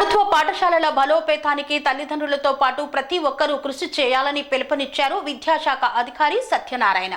ప్రభుత్వ పాఠశాలల బలోపేతానికి తల్లిదండ్రులతో పాటు ప్రతి ఒక్కరూ కృషి చేయాలని పిలుపునిచ్చారు విద్యాశాఖ అధికారి సత్యనారాయణ.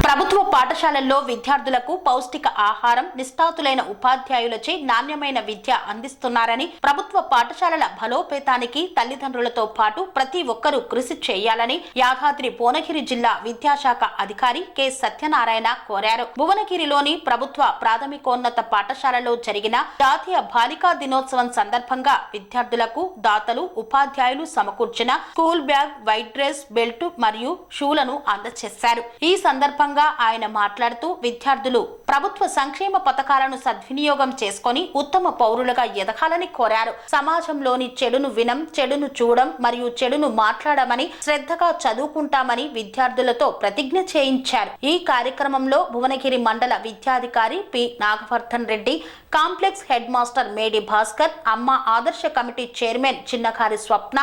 ప్రభుత్వ పాఠశాలల్లో విద్యార్థులకు పౌష్టిక ఆహారం, నిష్ఠాతులైన ఉపాధ్యాయులచే నాణ్యమైన విద్య అందిస్తున్నారని, ప్రభుత్వ పాఠశాలల బలోపేతానికి తల్లిదండ్రులతో పాటు ప్రతి ఒక్కరూ కృషి చేయాలని యాదాద్రి భువనగిరి జిల్లా విద్యాశాఖ అధికారి కె సత్యనారాయణ కోరారు. భువనగిరిలోని ప్రభుత్వ ప్రాథమికోన్నత పాఠశాలలో జరిగిన జాతీయ బాలికా దినోత్సవం సందర్భంగా విద్యార్థులకు దాతలు, ఉపాధ్యాయులు సమకూర్చిన school bag, white dress, belt మరియు షూలను అందజేశారు. ఈ సందర్భంగా ఆయన మాట్లాడుతూ విద్యార్థులు ప్రభుత్వ సంక్షేమ పథకాలను సద్వినియోగం చేసుకుని ఉత్తమ పౌరులుగా ఎదగాలని కోరారు. సమాజంలోని చెడును వినం, చెడును చూడం మరియు చెడును మాట్లాడమని, శ్రద్ధగా చదువుకుంటామని విద్యార్థులతో ప్రతిజ్ఞ చేయించారు. ఈ కార్యక్రమంలో భువనగిరి మండల విద్యాధికారి P Nagavardhan Reddy, complex head master Medi Bhaskar, అమ్మ ఆదర్శ కమిటీ చైర్మన్ చిన్నకారి స్వప్న,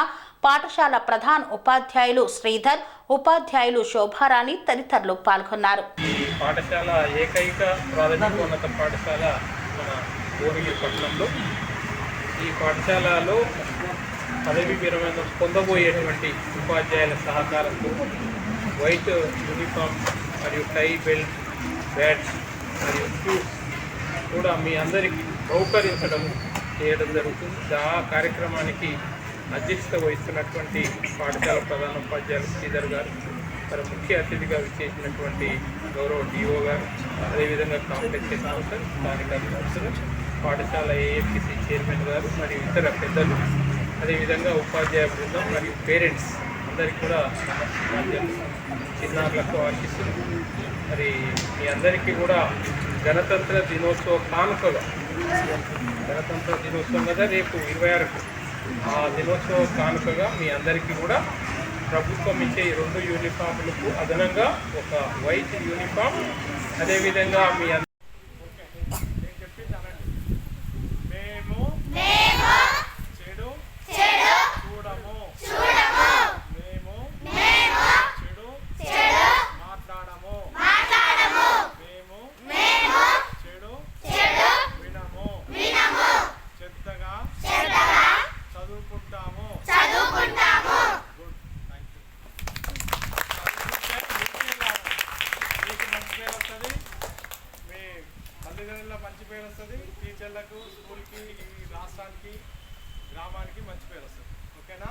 పాఠశాల ప్రధాన ఉపాధ్యాయులు శ్రీధర్, ఉపాధ్యాయులు శోభారాణి తదితరులు పాల్గొన్నారు. ఈ పాఠశాల ఏకైక ప్రాథమికోన్నత పాఠశాల మన భువనగిరి పట్టణంలో. ఈ పాఠశాలలో పదవి విరమణ పొందబోయేటువంటి ఉపాధ్యాయుల సహకారంతో వైట్ యూనిఫామ్ మరియు టై, బెల్ట్, బ్యాట్స్ మరియు షూస్ కూడా మీ అందరికీ సౌకర్యించడం చేయడం జరుగుతుంది. ఆ కార్యక్రమానికి అధ్యక్షత వహిస్తున్నటువంటి పాఠశాల ప్రధాన ఉపాధ్యాయులు శ్రీధర్ గారు, మరి ముఖ్య అతిథిగా విచ్చేసినటువంటి గౌరవ డిఓ గారు, అదేవిధంగా కాంప్లెక్స్ హెడ్ మాస్టర్, స్థానిక అధికారులు, పాఠశాల ఏఎఫ్టీసీ చైర్మన్ గారు మరియు ఇతర పెద్దలు, అదేవిధంగా ఉపాధ్యాయ బృందం మరియు పేరెంట్స్ అందరికీ కూడా ఉపాధ్యాయులు, చిన్నారులకు ఆశిస్తుంది. మరి మీ అందరికీ కూడా గణతంత్ర దినోత్సవ కానుకగా, గణతంత్ర దినోత్సవం కదా రేపు 26కు, ఆ దినోత్సవ కానుకగా మీ అందరికీ కూడా ప్రభుత్వం ఇచ్చే 2 యూనిఫామ్లకు అదనంగా ఒక వైట్ యూనిఫామ్, అదేవిధంగా మీ మేము చెడు చూడము, మేము చెడు మాట్లాడము, మేము చెడు వినము, చెత్తగా చదువుకుంటాము. Good, thank you. మీకు మంచి పేరు వస్తుంది, మీ తల్లిదండ్రుల మంచి పేరు వస్తుంది, టీచర్లకు, స్కూల్కి, ఈ రాష్ట్రానికి, గ్రామానికి మంచి పేరు వస్తుంది. ఓకేనా?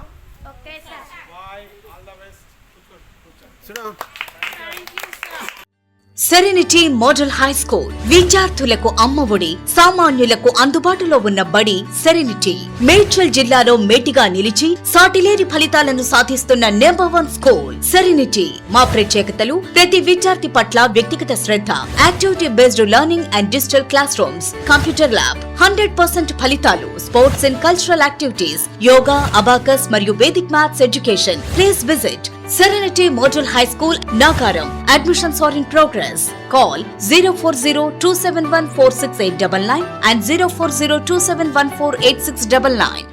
Okay sir. Bye, all the best. కూర్చోండి. సెరెనిటీ మోడల్ హై స్కూల్ విద్యార్థులకు అమ్మఒడి, సామాన్యులకు అందుబాటులో ఉన్న బడి సెరెనిటీ. మేడ్చల్ జిల్లాలో మేటిగా నిలిచి సాటిలేని ఫలితాలను సాధిస్తున్న నంబర్ 1 స్కూల్ సెరెనిటీ. మా ప్రత్యేకతలు ప్రతి విద్యార్థి పట్ల వ్యక్తిగత శ్రద్ధ, activity based learning and digital classrooms, computer lab, 100% ఫలితాలు, sports and cultural activities, yoga, abacus మరియు Vedic maths education. Please visit Serenity Model High School, Nagaram. Admissions are in progress. Call 040-271-46899 and 040-271-48699.